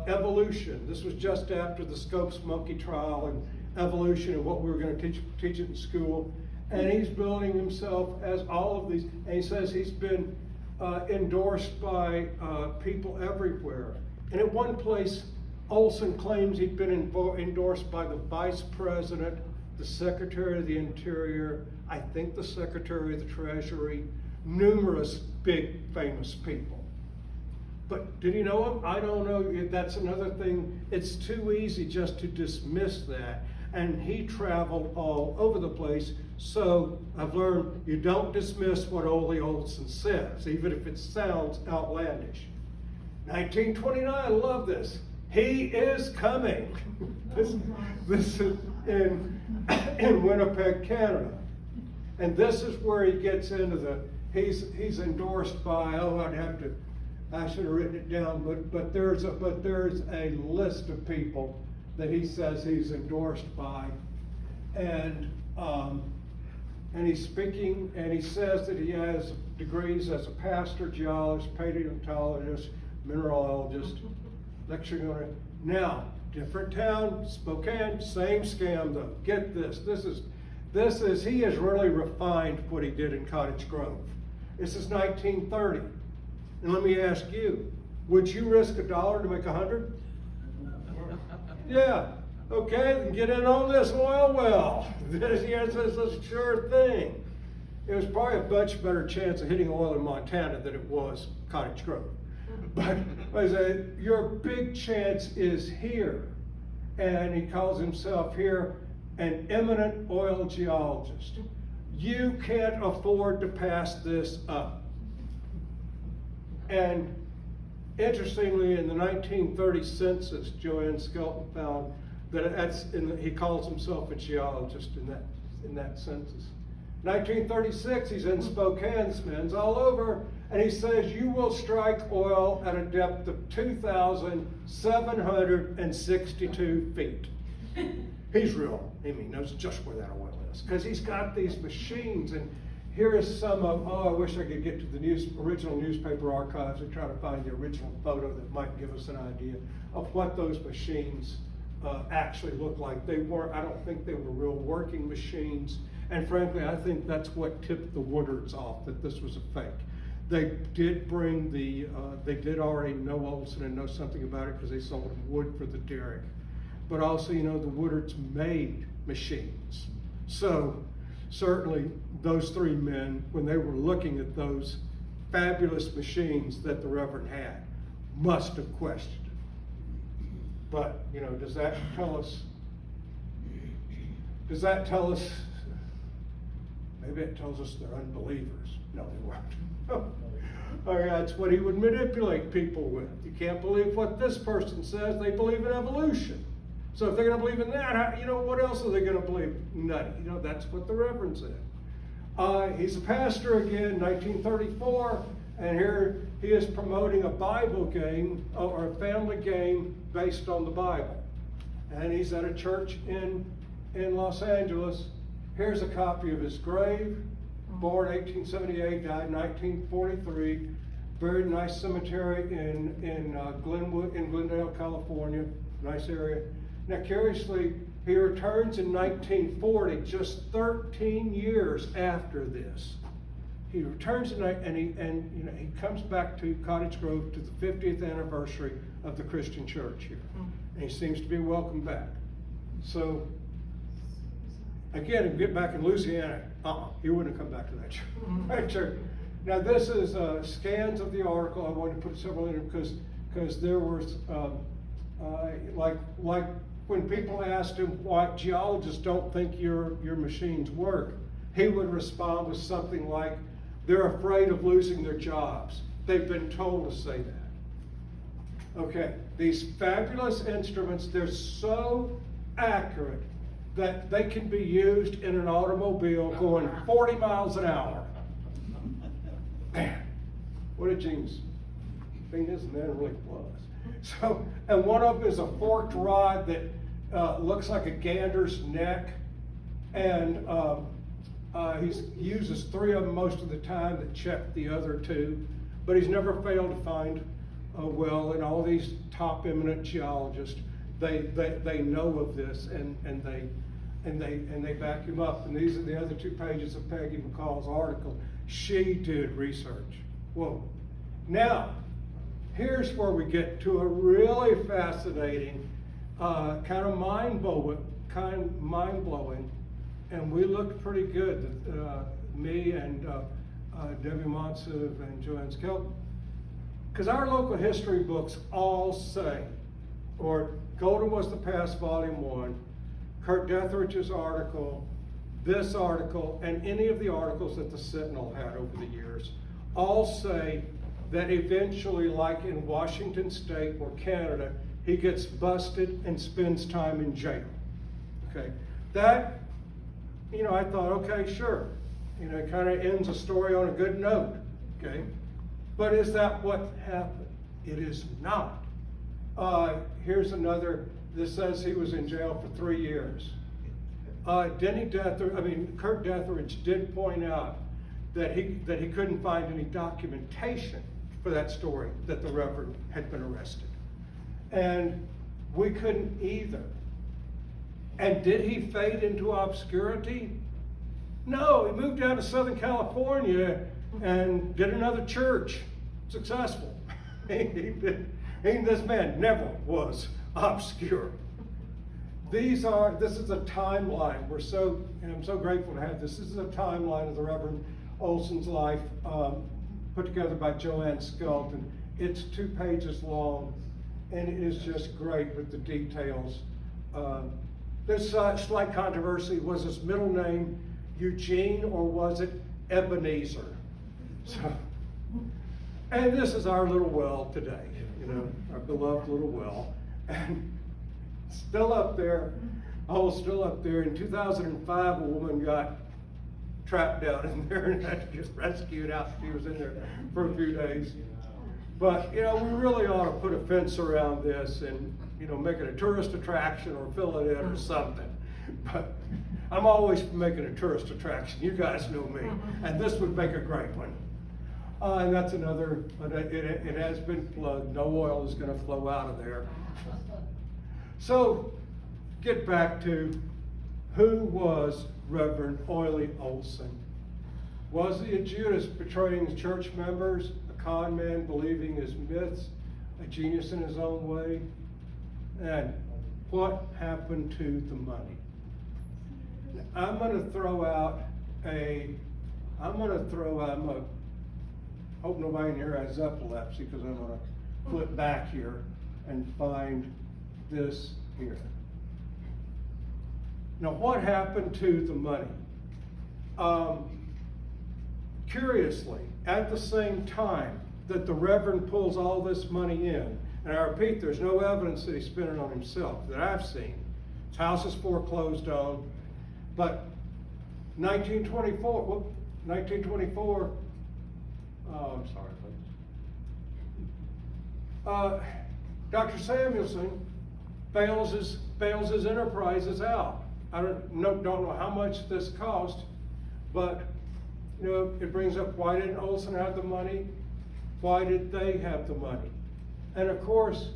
evolution. This was just after the Scopes monkey trial and evolution and what we were going to teach it in school. And he's building himself as all of these, and he says he's been endorsed by people everywhere. And at one place, Olson claims he'd been endorsed by the Vice President, the Secretary of the Interior, I think the Secretary of the Treasury, numerous big famous people. But did he know him? I don't know. That's another thing. It's too easy just to dismiss that. And he traveled all over the place. So I've learned you don't dismiss what Ole Olson says, even if it sounds outlandish. 1929, I love this. He is coming. This is in Winnipeg, Canada. And this is where he gets into he's endorsed by, I should have written it down, but there's a list of people that he says he's endorsed by, and he's speaking, and he says that he has degrees as a pastor, geologist, paleontologist, mineralogist, lecturing on it. Now, different town, Spokane, same scam though. Get this. He has really refined what he did in Cottage Grove. This is 1930. And let me ask you, would you risk $1 to make 100? Yeah. Okay, then get in on this oil well. This is a sure thing. It was probably a much better chance of hitting oil in Montana than it was Cottage Grove. But I say, your big chance is here. And he calls himself here an eminent oil geologist. You can't afford to pass this up. And interestingly, in the 1930 census, Joanne Skelton found that he calls himself a geologist in that census. 1936, he's in Spokane, man's all over, and he says you will strike oil at a depth of 2,762 feet. He's real. He knows just where that oil is because he's got these machines. And here is some of, I wish I could get to the original newspaper archives and try to find the original photo that might give us an idea of what those machines actually look like. I don't think they were real working machines. And frankly, I think that's what tipped the Woodards off, that this was a fake. They did bring they did already know Olson and know something about it because they sold him wood for the derrick. But also, the Woodards made machines. So certainly those three men, when they were looking at those fabulous machines that the Reverend had, must have questioned it. But, does that tell us, maybe it tells us they're unbelievers. No, they weren't. That's what he would manipulate people with. You can't believe what this person says, they believe in evolution. So if they're going to believe in that, what else are they going to believe? Nothing. That's what the Reverend said. He's a pastor again, 1934, and here he is promoting a Bible game or a family game based on the Bible. And he's at a church in Los Angeles. Here's a copy of his grave. Born 1878, died 1943. Buried in a nice cemetery in Glendale, California. Nice area. Now, curiously, he returns in 1940, just 13 years after this. He returns and he comes back to Cottage Grove to the 50th anniversary of the Christian church here, and he seems to be welcomed back. So, again, if we get back in Louisiana, he wouldn't come back to that church. Now, this is scans of the article. I wanted to put several in because there was like when people asked him why geologists don't think your machines work, he would respond with something like, They're afraid of losing their jobs. They've been told to say that. Okay, these fabulous instruments, they're so accurate that they can be used in an automobile going 40 miles an hour. Man, what a genius. Genius, and that really was. So, and one of them is a forked rod that looks like a gander's neck, and he uses 3 of them most of the time that check the other 2, but he's never failed to find a well. And all these top eminent geologists, they know of this, and they back him up. And these are the other 2 pages of Peggy McCall's article. She did research. Whoa. Now, here's where we get to a really fascinating, kind of mind-blowing, and we looked pretty good, me and Debbie Monsev and Joanne Skelton, because our local history books all say, or Golden Was the Past, Volume 1, Kurt Deathridge's article, this article, and any of the articles that the Sentinel had over the years, all say that eventually, like in Washington State or Canada, he gets busted and spends time in jail. Okay, that, I thought, okay, sure. It kind of ends a story on a good note, okay? But is that what happened? It is not. Here's another, this says he was in jail for 3 years. Kurt Deathridge did point out that he couldn't find any documentation for that story that the Reverend had been arrested. And we couldn't either. And did he fade into obscurity? No, he moved down to Southern California and did another church. Successful. This man never was obscure. This is a timeline. I'm so grateful to have this. This is a timeline of the Reverend Olson's life, put together by Joanne Skelton. It's 2 pages long, and it is just great with the details. There's a slight controversy. Was his middle name Eugene or was it Ebenezer? And this is our little well today, our beloved little well. And still up there, still up there. In 2005, a woman got trapped down in there and had to get rescued out. She was in there for a few days. But, we really ought to put a fence around this and, make it a tourist attraction or fill it in or something. But I'm always for making a tourist attraction. You guys know me. And this would make a great one. And that's another, it has been plugged. No oil is going to flow out of there. So, get back to who was Reverend Oily Olson? Was he a Judas betraying his church members, a con man believing his myths, a genius in his own way? And what happened to the money? I'm going to throw out I hope nobody in here has epilepsy, because I'm going to flip back here and find this here. Now, what happened to the money? Curiously, at the same time that the Reverend pulls all this money in, and I repeat, there's no evidence that he spent it on himself that I've seen. His house is foreclosed on, but 1924, I'm sorry, folks. Dr. Samuelson bails his enterprises out. I don't know how much this cost, but it brings up, why didn't Olsen have the money? Why did they have the money? And of course,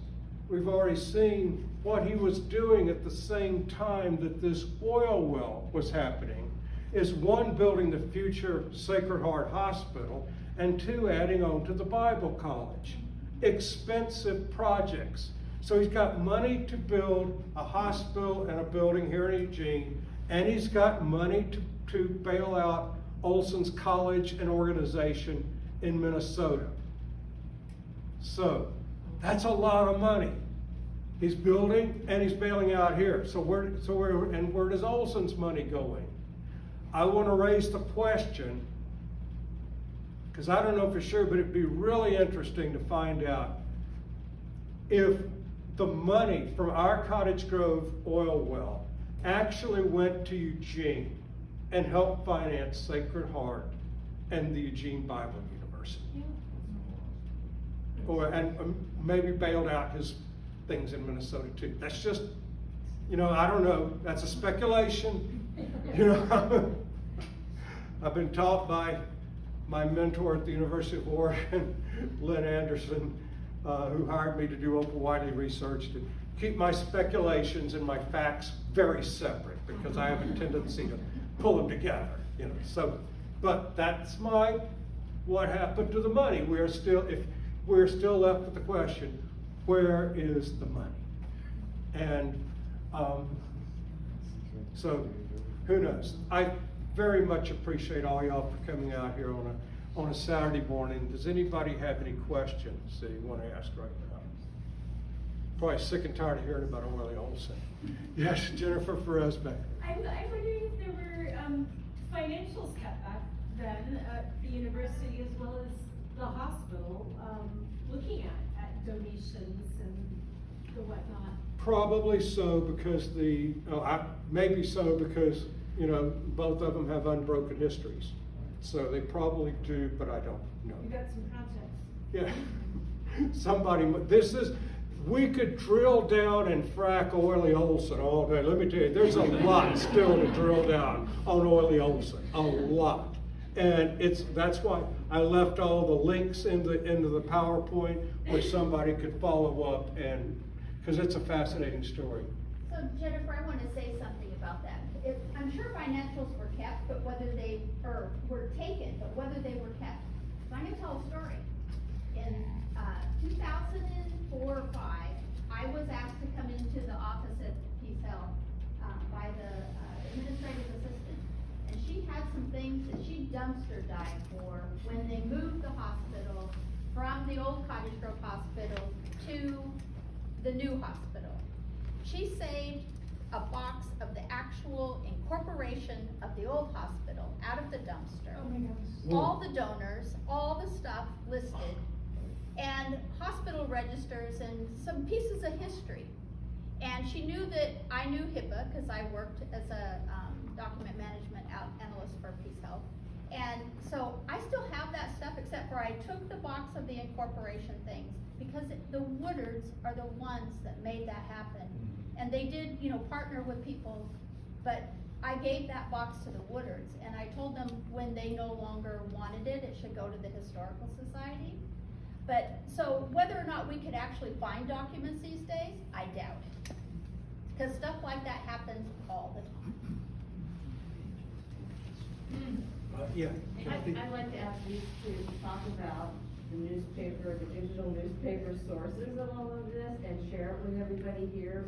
we've already seen what he was doing at the same time that this oil well was happening, is 1, building the future Sacred Heart Hospital, and 2, adding on to the Bible College. Expensive projects. So he's got money to build a hospital and a building here in Eugene, and he's got money to bail out Olson's college and organization in Minnesota. So that's a lot of money. He's building and he's bailing out here. So where does Olson's money going? I want to raise the question, because I don't know for sure, but it'd be really interesting to find out if the money from our Cottage Grove oil well actually went to Eugene and helped finance Sacred Heart and the Eugene Bible University. And maybe bailed out his things in Minnesota too. That's just, I don't know, that's a speculation. I've been taught by my mentor at the University of Oregon, Lynn Anderson, who hired me to do Opal Wiley research, to keep my speculations and my facts very separate, because I have a tendency to pull them together, So, but that's what happened to the money. We're still left with the question, where is the money? And so, who knows? I very much appreciate all y'all for coming out here on a Saturday morning. Does anybody have any questions that you want to ask right now? Probably sick and tired of hearing about Orly Olson. Yes, Jennifer Ferezbeck. I'm wondering if there were financials kept back then at the university as well as the hospital, looking at donations and the whatnot. Probably so, because maybe so because, both of them have unbroken histories. So they probably do, but I don't know. You got some projects. Yeah. We could drill down and frack Orly Olson all day. Let me tell you, there's a lot still to drill down on Orly Olson, a lot. And that's why I left all the links into the PowerPoint where somebody could follow up, and because it's a fascinating story. So Jennifer, I want to say something about that. I'm sure financials were kept, but were taken, but whether they were kept. So I'm going to tell a story. In 2004 or 5, I was asked to come into the office at Peace Health by the administrative assistant. And she had some things that she dumpster dived for when they moved the hospital from the old Cottage Grove Hospital to the new hospital. She saved a box of the actual incorporation of the old hospital out of the dumpster. Oh my gosh. All the donors, all the stuff listed, and hospital registers and some pieces of history. And she knew that I knew HIPAA because I worked as a document management analyst for Peace Health. And so I still have that stuff, except for I took the box of the incorporation things because the Woodards are the ones that made that happen. And they did, partner with people, but I gave that box to the Woodards, and I told them when they no longer wanted it, it should go to the Historical Society. But, so whether or not we could actually find documents these days, I doubt it. Because stuff like that happens all the time. Yeah. I'd like to ask you to talk about the newspaper, the digital newspaper sources of all of this, and share it with everybody here.